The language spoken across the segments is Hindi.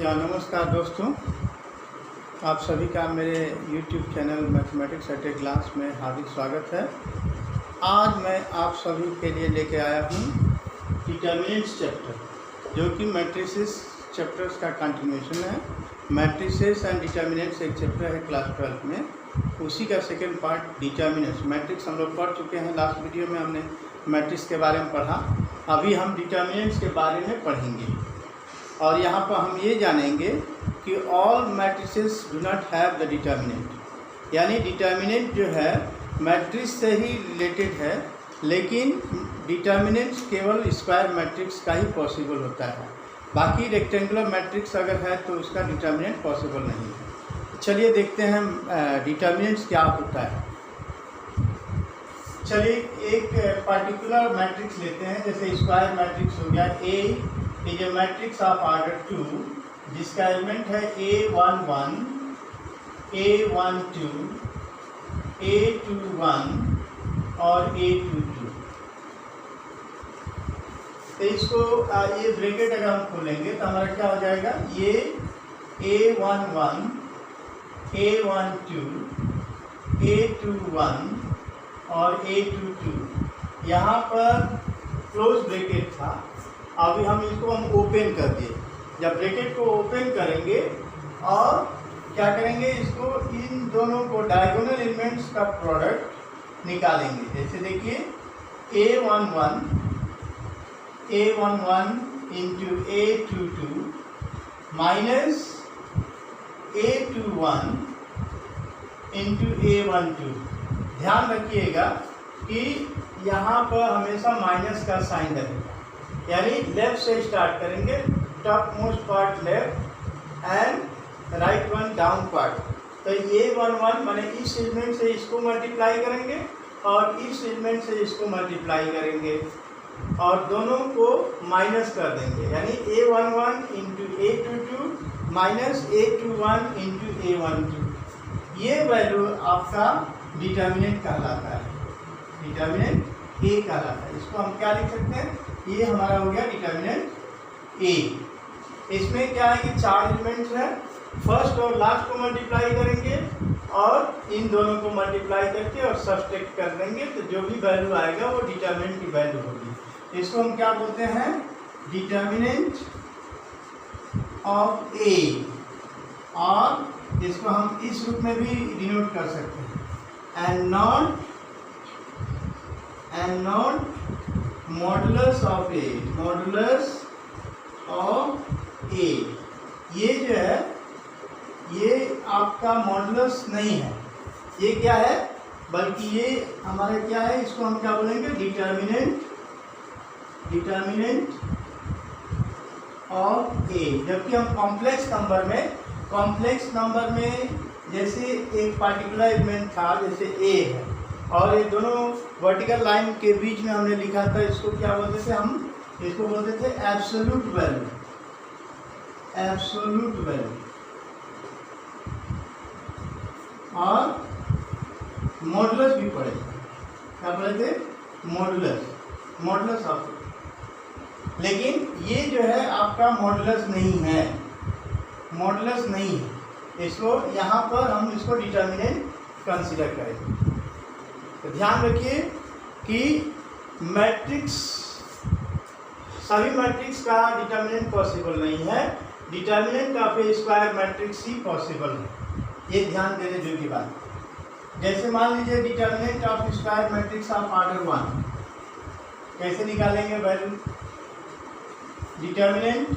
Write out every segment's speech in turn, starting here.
या नमस्कार दोस्तों, आप सभी का मेरे YouTube चैनल मैथमेटिक्स एट ए क्लास में हार्दिक स्वागत है। आज मैं आप सभी के लिए लेके आया हूँ डिटर्मिनेंट्स चैप्टर, जो कि मैट्रिसेस चैप्टर्स का कंटिन्यूएशन है। मैट्रिसेस एंड डिटर्मिनेंट्स एक चैप्टर है क्लास 12 में, उसी का सेकेंड पार्ट डिटर्मिनेंट्स। मैट्रिक्स हम लोग पढ़ चुके हैं, लास्ट वीडियो में हमने मैट्रिक्स के बारे में पढ़ा। अभी हम डिटर्मिनेंट्स के बारे में पढ़ेंगे और यहाँ पर हम ये जानेंगे कि all matrices do not have the determinant, यानी डिटर्मिनेंट जो है मैट्रिक्स से ही रिलेटेड है, लेकिन डिटर्मिनेंट्स केवल स्क्वायर मैट्रिक्स का ही पॉसिबल होता है। बाकी रेक्टेंगुलर मैट्रिक्स अगर है तो उसका डिटर्मिनेंट पॉसिबल नहीं है। चलिए देखते हैं डिटर्मिनेंट्स क्या होता है। चलिए एक पार्टिकुलर मैट्रिक्स लेते हैं, जैसे स्क्वायर मैट्रिक्स हो गया। A is a matrix of order 2 जिसका एलिमेंट है A11, A12, A21 और A22। तो इसको ये ब्रैकेट अगर हम खोलेंगे तो हमारा क्या हो जाएगा, ये A11, A12, A21 और A22 यहाँ पर क्लोज ब्रैकेट था। अभी हम इसको ओपन कर दिए। जब ब्रैकेट को ओपन करेंगे और क्या करेंगे, इसको इन दोनों को डायगोनल एलिमेंट्स का प्रोडक्ट निकालेंगे। जैसे देखिए A11 into A22 minus A21 into A12। ध्यान रखिएगा कि यहाँ पर हमेशा माइनस का साइन रहेगा, यानी लेफ्ट से स्टार्ट करेंगे, top most part left and right one down part. तो A11 माने इस एलिमेंट से इसको मल्टीप्लाई करेंगे और इस एलिमेंट से इसको मल्टीप्लाई करेंगे और दोनों को माइनस कर देंगे, यानी A11 into A22 minus A21 into A12। ये वैल्यू आपका डिटर्मिनेंट कहलाता है, डिटर्मिनेंट A कहलाता है। इसको हम क्या लिख सकते हैं, ये हमारा हो गया डिटर्मिनेंट A। इसमें क्या है कि 4 एलिमेंट्स हैं, फर्स्ट और लास्ट को मल्टीप्लाई करेंगे और इन दोनों को मल्टीप्लाई करके और सब्सट्रैक्ट कर देंगे, तो जो भी वैल्यू आएगा वो डिटर्मिनेंट की वैल्यू होगी। इसको हम क्या बोलते हैं, डिटर्मिनेंट ऑफ A, और इसको हम इस रूप में भी डिनोट कर सकते हैं, and not modulus of A, modulus of A। ये जो है ये आपका मॉडुलस नहीं है, ये क्या है, बल्कि ये हमारा क्या है, इसको हम क्या बोलेंगे, डिटर्मिनेंट ऑफ A। जबकि हम कॉम्प्लेक्स नंबर में जैसे एक पार्टिकुलर एलिमेंट था, जैसे A है, और ये दोनों वर्टिकल लाइन के बीच में हमने लिखा था, इसको क्या बोलते थे, हम इसको बोलते थे एब्सोल्यूट वैल्यू, और मॉडुलस भी पढ़े, क्या पढ़े थे, मॉडुलस ऑफ। लेकिन ये जो है आपका मॉडुलस नहीं है, इसको यहाँ पर हम इसको डिटर्मिनेंट कंसीडर करेंगे। तो ध्यान रखिए कि मैट्रिक्स, सभी मैट्रिक्स का डिटर्मिनेंट पॉसिबल नहीं है, determinant of A square matrix he possible है। ये ध्यान देने जोगी बात। जैसे मान लीजिए determinant of square matrix of order 1, कैसे निकालेंगे value, determinant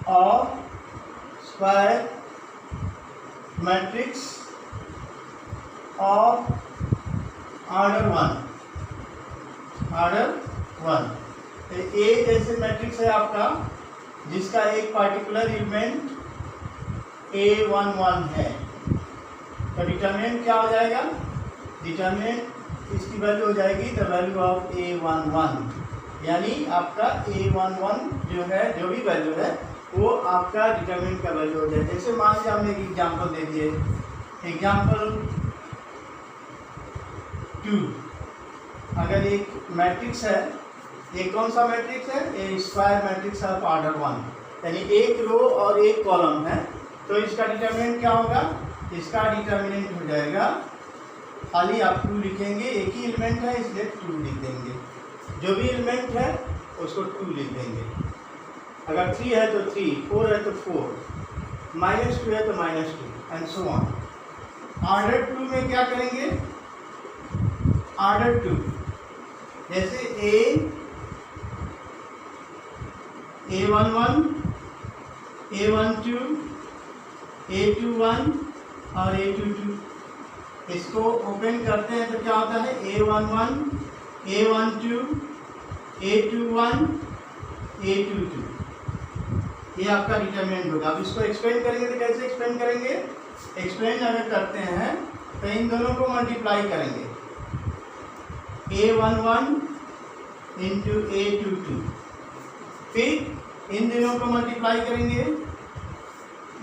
of square matrix of order 1। तो ए जैसे मैट्रिक्स है आपका, जिसका एक पार्टिकुलर एलिमेंट A11 है, तो डिटर्मिनेंट क्या हो जाएगा, डिटर्मिनेंट इसकी वैल्यू हो जाएगी द वैल्यू ऑफ A11, यानी आपका A11 जो है, जो भी वैल्यू है वो आपका डिटर्मिनेंट का वैल्यू हो जाए। जैसे मान लीजिए हमने एक एग्जाम्पल दे दिए, एग्जाम्पल 2, अगर एक मैट्रिक्स है ये कौन सा मैट्रिक्स है? ये स्क्वायर मैट्रिक्स ऑफ ऑर्डर 1, यानी एक रो और एक कॉलम है। तो इसका डिटर्मिनेंट क्या होगा? इसका डिटर्मिनेंट हो जाएगा, खाली आप 2 लिखेंगे, एक ही एलिमेंट है इसलिए 2 लिख देंगे, जो भी एलिमेंट है उसको 2 लिख देंगे। अगर 3 है तो 3, 4 है तो 4, -2 है तो -2 एंड सो ऑन। ऑर्डर 2 में क्या करेंगे? ऑर्डर 2 जैसे A11, A12, A21 और A22, इसको ओपन करते हैं तो क्या होता है? A11, A12, A21, A22, ये आपका डिटर्मिनेंट होगा। अब इसको एक्सपेंड करेंगे तो कैसे एक्सपेंड करेंगे? एक्सपेंड अगर करते हैं तो इन दोनों को मल्टीप्लाई करेंगे, A11 इंटू A22, फिर इन दोनों को मल्टीप्लाई करेंगे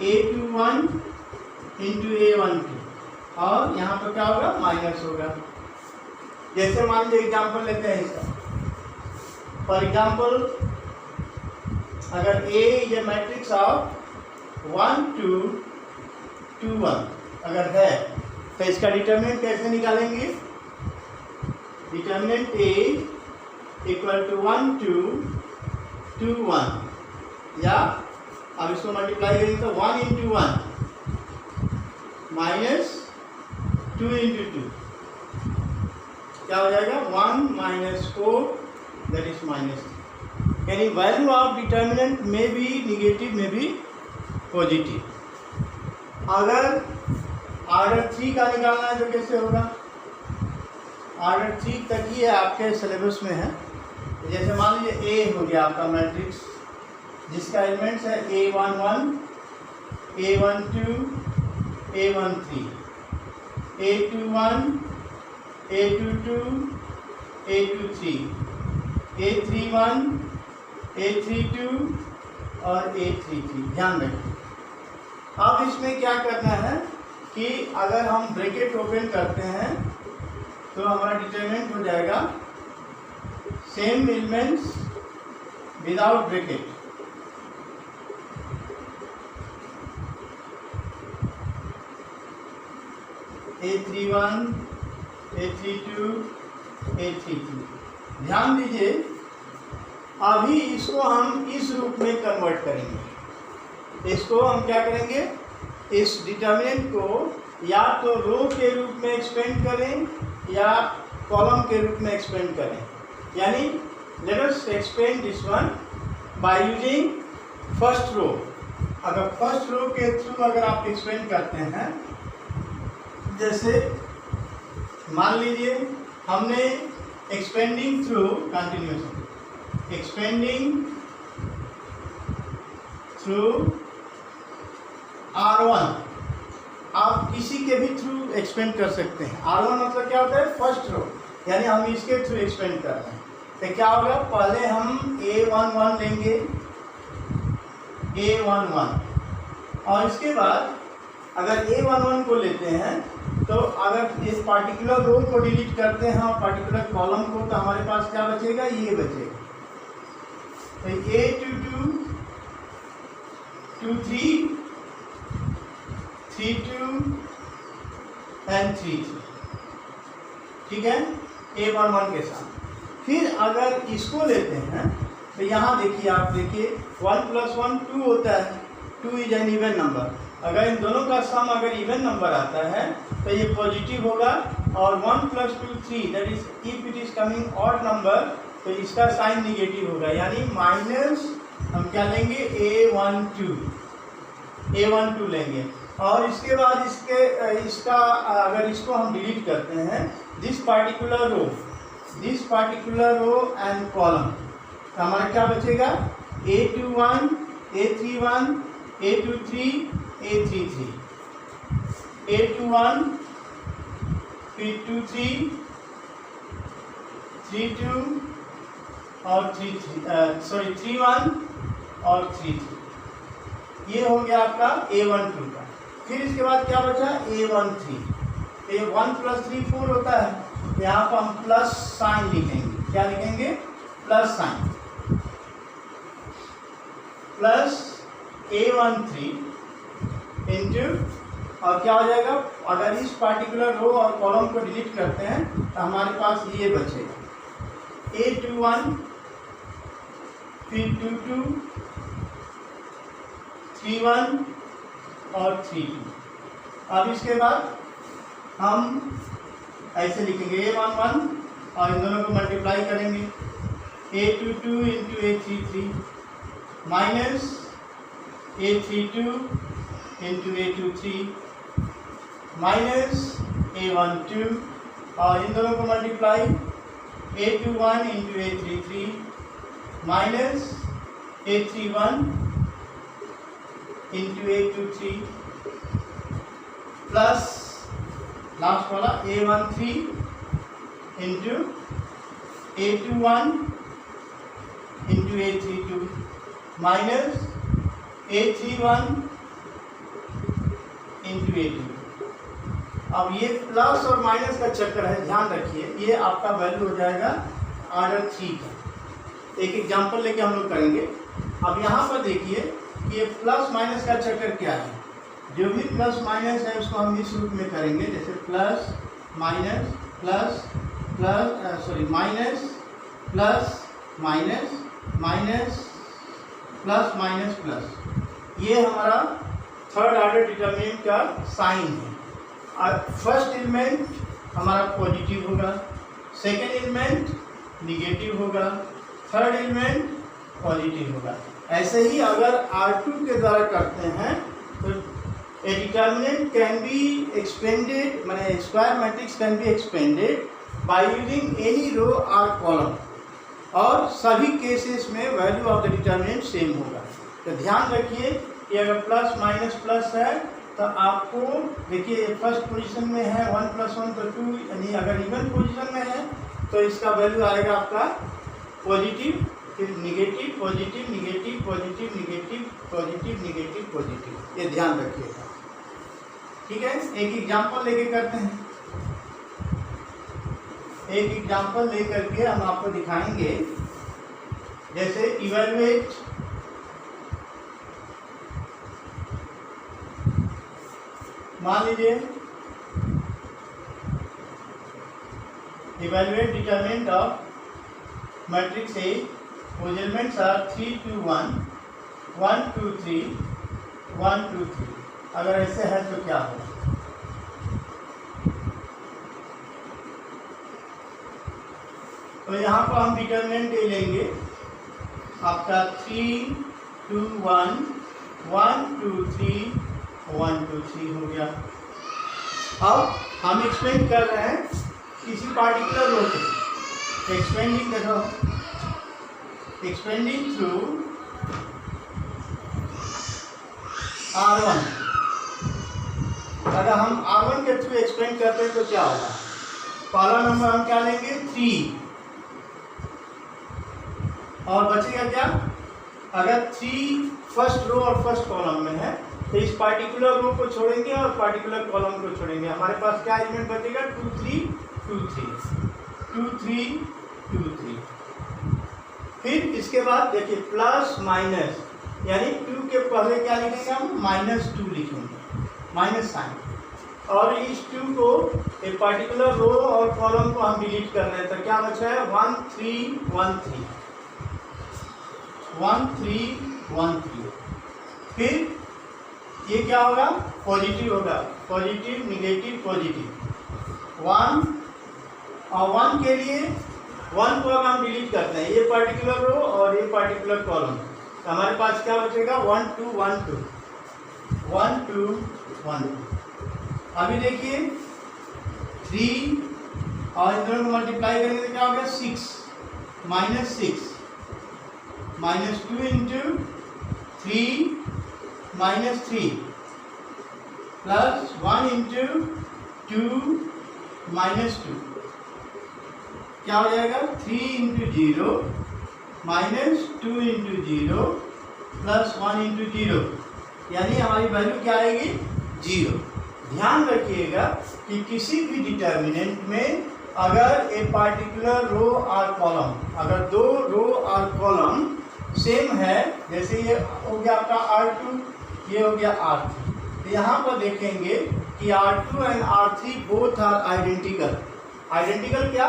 A21 इंटू A12, और यहाँ पर क्या होगा? माइनस होगा। जैसे मान लीजिए एग्जाम्पल लेते हैं इसका, फॉर एग्जाम्पल अगर A is a matrix of 1 2 2 1 अगर है तो इसका डिटर्मिनेंट कैसे निकालेंगे? डिटर्मिनेंट A इक्वल टू 1 2 2 1, या अब इसको मल्टीप्लाई करेंगे तो 1 इंटू 1 माइनस 2 इंटू 2, क्या हो जाएगा? 1 माइनस 4 दैट इज -3। यानी वैल्यू ऑफ डिटर्मिनेंट में भी निगेटिव में भी पॉजिटिव। अगर ऑर्डर 3 का निकालना है तो कैसे होगा? ऑर्डर 3 तक ही है, आपके सिलेबस में है। जैसे मान लीजिए A हो गया आपका मैट्रिक्स जिसका एलिमेंट्स है A11, A12, A13, A21, A22, A23, A31, A32 और A33। ध्यान रखें। अब इसमें क्या करना है कि अगर हम ब्रैकेट ओपन करते हैं तो हमारा डिटरमिनेंट हो जाएगा same elements without bracket. A31, A32, A33। ध्यान दीजिए, अभी इसको हम इस रूप में कन्वर्ट करेंगे। इसको हम क्या करेंगे? इस डिटर्मिनेंट को या तो रो के रूप में एक्सपेंड करें या कॉलम के रूप में एक्सपेंड करें। यानी let us expand this one by using first row. अगर फर्स्ट रो के थ्रू अगर आप एक्सपेंड करते हैं, जैसे मान लीजिए हमने expanding through continuation, expanding through R1, आप किसी के भी थ्रू एक्सपेंड कर सकते हैं। R1 मतलब क्या होता है? फर्स्ट रो, यानी हम इसके थ्रू एक्सपेंड कर रहे हैं। तो क्या होगा? पहले हम A11 लेंगे, A11, और इसके बाद अगर A11 को लेते हैं तो अगर इस पार्टिकुलर रो को डिलीट करते हैं और पार्टिकुलर कॉलम को, तो हमारे पास क्या बचेगा? ये बचेगा। तो A22, 23, 32 एंड 33, ठीक है, A11 के साथ। फिर अगर इसको लेते हैं तो यहाँ देखिए, आप देखिए 1 + 1 2 होता है, 2 इज एन इवन नंबर। अगर इन दोनों का सम अगर इवन नंबर आता है तो ये पॉजिटिव होगा, और 1 + 2 3, that is if it is coming odd number तो इसका साइन निगेटिव होगा, यानी माइनस हम क्या लेंगे? A12 लेंगे। और इसके बाद इसका अगर इसको हम डिलीट करते हैं, this particular row and column, तो हमारा क्या बचेगा? A21, A31, A23, A33, A21, फिर 23, 32 और 31 और 33। ये हो गया आपका A12 का। फिर इसके बाद क्या बचा? A13। तो 1 + 3 4 होता है, यहाँ पर हम प्लस साइन लिखेंगे। क्या लिखेंगे? Plus sign plus A13 into, और क्या हो जाएगा, अगर इस पार्टिकुलर रो और कॉलम को डिलीट करते हैं तो हमारे पास ये बचेगा A21 फिर 22 31 और 32। अब इसके बाद हम ऐसे लिखेंगे A11 और इन दोनों को मल्टीप्लाई करेंगे A22 into A33 minus A32 into A23 minus A12 और इन दोनों को multiply A21 into A33 minus A31 into A23 plus last वाला A13 into A21 into A32 minus A31 into A2। अब ये प्लस और माइनस का चक्कर है, ध्यान रखिए, ये आपका वैल्यू हो जाएगा ऑर्डर 3 का। एक एग्जांपल लेके हम लोग करेंगे। अब यहाँ पर देखिए ये प्लस माइनस का चक्कर क्या है, जो भी प्लस माइनस है उसको हम इस रूप में करेंगे, जैसे plus minus plus plus sorry minus plus minus minus plus minus plus, ये हमारा थर्ड ऑर्डर डिटरमिनेंट का साइन है। और फर्स्ट एलिमेंट हमारा पॉजिटिव होगा, सेकेंड एलिमेंट निगेटिव होगा, थर्ड एलिमेंट पॉजिटिव होगा। ऐसे ही अगर R2 के द्वारा करते हैं तो a determinant can be expanded, माने square matrix can be expanded by using any row और कॉलम, और सभी केसेस में value of the determinant same होगा। तो ध्यान रखिए कि अगर प्लस माइनस प्लस है तो आपको देखिए फर्स्ट पोजीशन में है 1 + 1 तो 2, यानी अगर इवन पोजीशन में है तो इसका वैल्यू आएगा आपका पॉजिटिव, फिर negative positive negative positive negative positive negative positive, ये ध्यान रखिएगा। ठीक है, एक एग्जांपल लेके करते हैं। एक एग्जांपल लेकर के हम आपको दिखाएंगे, जैसे इवैल्यूएट मान लीजिए evaluate determinant of matrix A, whose elements are 3 2 1 1 2 3 1 2 3। अगर ऐसे है तो क्या होगा, तो यहाँ पर हम डिटरमिनेंट ए लेंगे आपका 3 2 1 1 2 3 1 2 3 हो गया। अब हम एक्सपेंड कर रहे हैं किसी पार्टिकुलर रो के, एक्सपेंडिंग देखो, एक्सपेंडिंग थ्रू R1। अगर हम R1 के थ्रू एक्सपेंड करते हैं तो क्या होगा, कॉलम नंबर हम क्या लेंगे 3, और बचेगा क्या, अगर 3 फर्स्ट रो और फर्स्ट कॉलम में है तो इस पार्टिकुलर रो को छोड़ेंगे और पार्टिकुलर कॉलम को छोड़ेंगे, हमारे पास क्या एलिमेंट बचेगा 2 3 2 3 2 3 2 3। फिर इसके बाद देखिए प्लस माइनस, यानी 2 के पहले क्या लिखेंगे हम -2 लिखेंगे, माइनस साइन, और इस 2 को एक पार्टिकुलर रो और कॉलम को हम डिलीट कर रहे हैं, तो क्या बचा है 1 3 1 3 1 3 1 3। फिर ये क्या होगा, पॉजिटिव होगा, पॉजिटिव निगेटिव पॉजिटिव 1, और 1 के लिए 1 को अब हम डिलीट करते हैं, ये पार्टिकुलर रो और ये पार्टिकुलर कॉलम, तो हमारे पास क्या बचेगा 1 2 1 2 1 2 1 2। अभी देखिए 3 और इन दोनों को मल्टीप्लाई करेंगे तो क्या हो गया 6 -6 -2 इंटू 3 -3 प्लस 1 इंटू 2 -2, क्या हो जाएगा 3 इंटू 0 -2 इंटू 0 प्लस 1 इंटू 0, यानी हमारी वैल्यू क्या आएगी 0। ध्यान रखिएगा कि किसी भी डिटर्मिनेंट में अगर ए पार्टिकुलर रो और कॉलम, अगर दो रो और कॉलम सेम है, जैसे ये हो गया आपका R2, ये हो गया R3, तो यहाँ पर देखेंगे कि R2 and R3 both are identical. Identical क्या,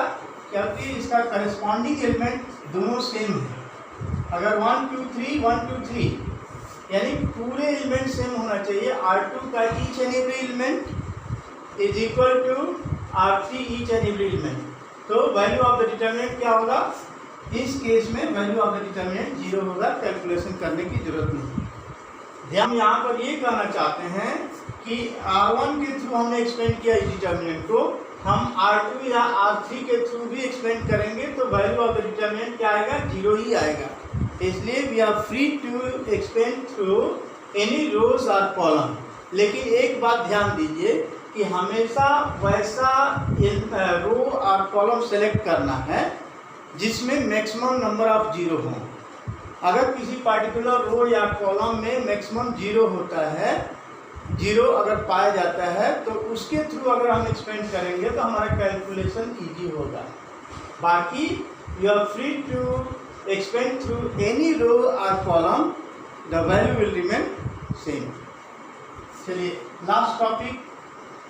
क्योंकि इसका करस्पॉन्डिंग एलिमेंट दोनों सेम है। अगर 1 2 3 1 2 3 यानी पूरे एलिमेंट सेम होना चाहिए। R2 का each and every element is equal to R3 each and every element. तो वैल्यू ऑफ द डिटरमिनेंट क्या होगा, इस केस में वैल्यू ऑफ द डिटरमिनेंट 0 होगा, कैलकुलेशन करने की जरूरत नहीं। हम यहाँ पर ये कहना चाहते हैं कि R1 के थ्रू हमने एक्सपेंड किया इस डिटरमिनेंट को, हम R2 या R3 के थ्रू भी एक्सपेंड करेंगे तो वैल्यू ऑफ द डिटरमिनेंट क्या आएगा, 0 ही आएगा। इसलिए we are free to expand through any rows or column. लेकिन एक बात ध्यान दीजिए कि हमेशा वैसा रो और कॉलम सेलेक्ट करना है जिसमें मैक्सिमम नंबर ऑफ 0 हो। अगर किसी पार्टिकुलर रो या कॉलम में मैक्सिमम 0 होता है, 0 अगर पाया जाता है तो उसके थ्रू अगर हम एक्सपेंड करेंगे तो हमारा कैलकुलेशन इजी होगा। बाकी you are free to expand through any row और column, the value will remain same. चलिए लास्ट टॉपिक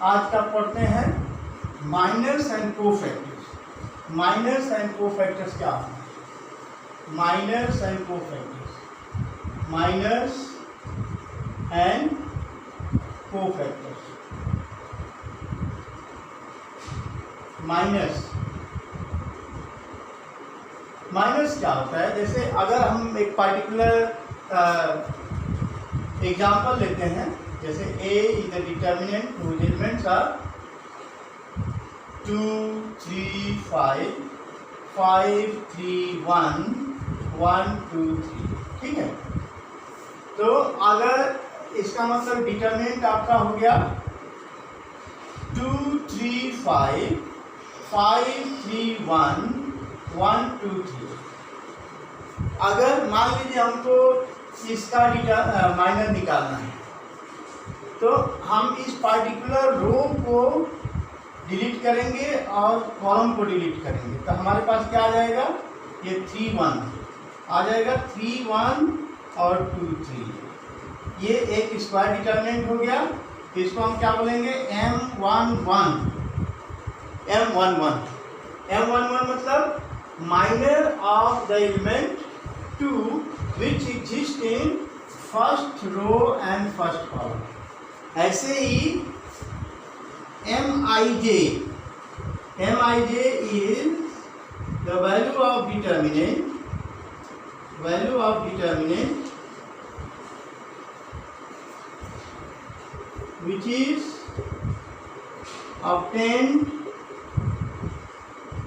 आज का पढ़ते हैं, minors and cofactors. Minors and cofactors क्या है, minors and cofactors, minors and cofactors. Minors क्या होता है, जैसे अगर हम एक पार्टिकुलर एग्जांपल लेते हैं, जैसे A is the determinant whose elements are 2 3 5 5 3 1 1 2 3, ठीक है। तो अगर इसका मतलब डिटरमिनेंट आपका हो गया 2 3 5 5 3 1 1 2 3। अगर मान लीजिए हमको इसका माइनर निकालना है तो हम इस पार्टिकुलर रो को डिलीट करेंगे और कॉलम को डिलीट करेंगे, तो हमारे पास क्या आ जाएगा, ये 3 1 आ जाएगा, 3 1 और 2 3। ये एक स्क्वायर डिटरमिनेंट हो गया। इसको हम क्या बोलेंगे, M11। M11 मतलब minor of the element 2 which exist in first row and first column. ऐसे ही Mij is the value of determinant which is obtained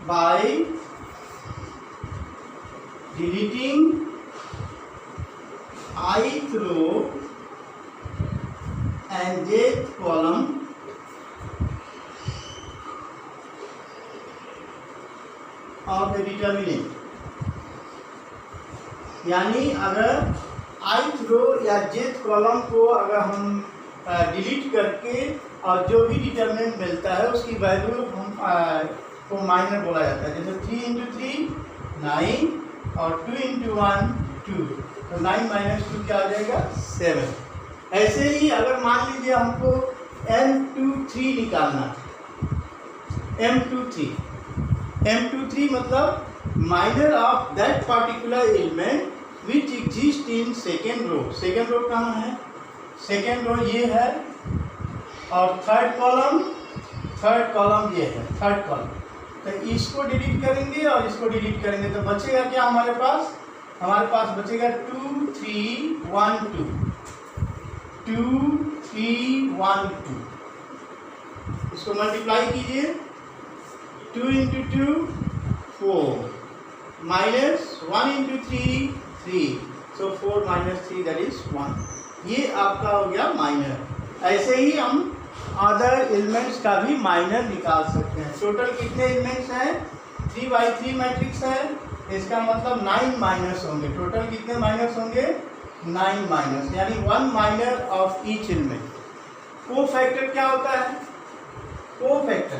by deleting ith row and jth column of the determinant। यानी अगर ith रो या jth कॉलम को अगर हम डिलीट करके और जो भी डिटरमिनेंट मिलता है उसकी वैल्यू हम को माइनर बोला जाता है। जैसे 3 × 3 9 और 2 × 1 2, तो 9 - 2 क्या आ जाएगा, 7। ऐसे ही अगर मान लीजिए हमको M23 निकालना, M23 मतलब minor of that particular element which exist in second row. Second row कहाँ है, सेकेंड रो ये है, और थर्ड कॉलम ये है, थर्ड कॉलम। तो इसको डिलीट करेंगे और इसको डिलीट करेंगे तो बचेगा क्या हमारे पास बचेगा 2 3 1 2 2 3 1 2। इसको मल्टीप्लाई कीजिए, 2 × 2 4 माइनस 1 × 3 3, सो 4 - 3 दैट इज 1। ये आपका हो गया माइनर। ऐसे ही हम अदर एलिमेंट्स का भी माइनर निकाल सकते हैं। टोटल कितने एलिमेंट्स हैं, 3×3 मैट्रिक्स है, इसका मतलब 9 माइनर्स होंगे। टोटल कितने माइनर्स होंगे, 9 माइनर्स, यानी 1 minor of each element. Cofactor क्या होता है, कोफैक्टर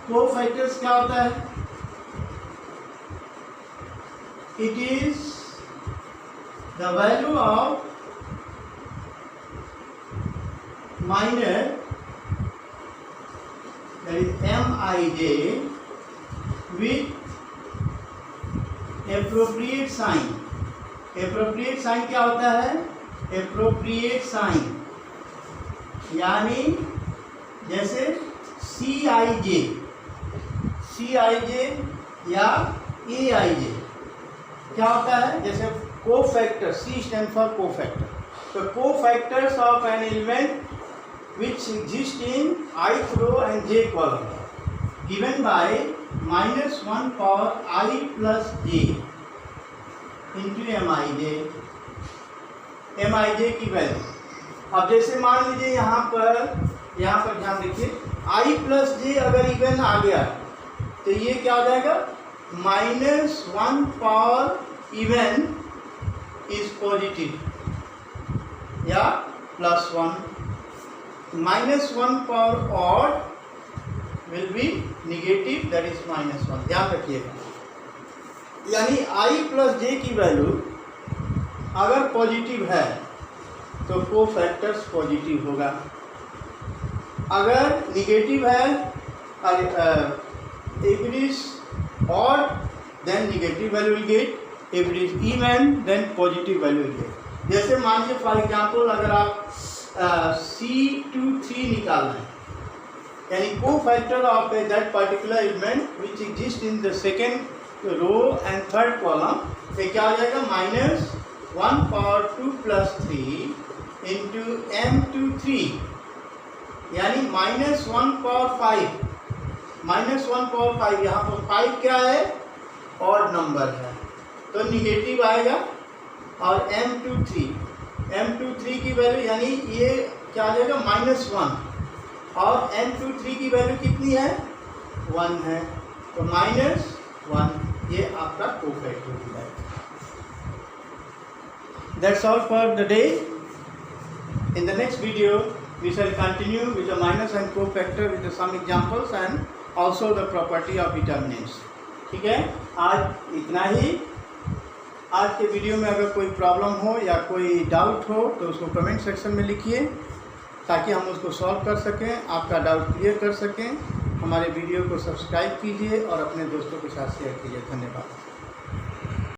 कोफैक्टर्स क्या होता है? It is the value of minor, that is Mij, with appropriate sign. appropriate sign क्या होता है? appropriate sign यानी जैसे Cij या Aij क्या होता है? जैसे cofactor, C stand for cofactor. तो cofactors of an element which exist in ith row and j column given by -1 power I plus j into Mij की वैल्यू. अब जैसे मान लीजिए यहाँ पर ध्यान रखिए, I plus j अगर इवन आ गया तो ये क्या हो जाएगा? -1 पावर इवन इज पॉजिटिव या +1. -1 power odd will be negative, that is -1. ध्यान रखिएगा. यानी I plus j की वैल्यू अगर पॉजिटिव है तो कोफैक्टर्स पॉजिटिव होगा. अगर निगेटिव है, if it is odd then negative value will get, if it is even then positive value will get. जैसे मान लीजिए फॉर एग्जाम्पल अगर आप C23 निकालना है, यानी cofactor of that particular element which exist in the second row and third column, ये क्या हो जाएगा? -1 power 2 plus 3 into M23 यानी -1 power 5. -1 power 5, यहाँ पर 5 क्या है? ऑड नंबर है तो निगेटिव आएगा. और M23 की वैल्यू यानी ये क्या आ जाएगा? -1 और M23 की वैल्यू कितनी है? 1 है तो -1 ये आपका कोफैक्टर हो जाएगा. That's all for the day. In the next video we shall continue with the minus and cofactor with some examples and also the property of determinants. ठीक है, आज इतना ही. आज के वीडियो में अगर कोई प्रॉब्लम हो या कोई डाउट हो तो उसको कमेंट सेक्शन में लिखिए ताकि हम उसको सॉल्व कर सकें, आपका डाउट क्लियर कर सकें. हमारे वीडियो को सब्सक्राइब कीजिए और अपने दोस्तों के साथ शेयर कीजिए. धन्यवाद.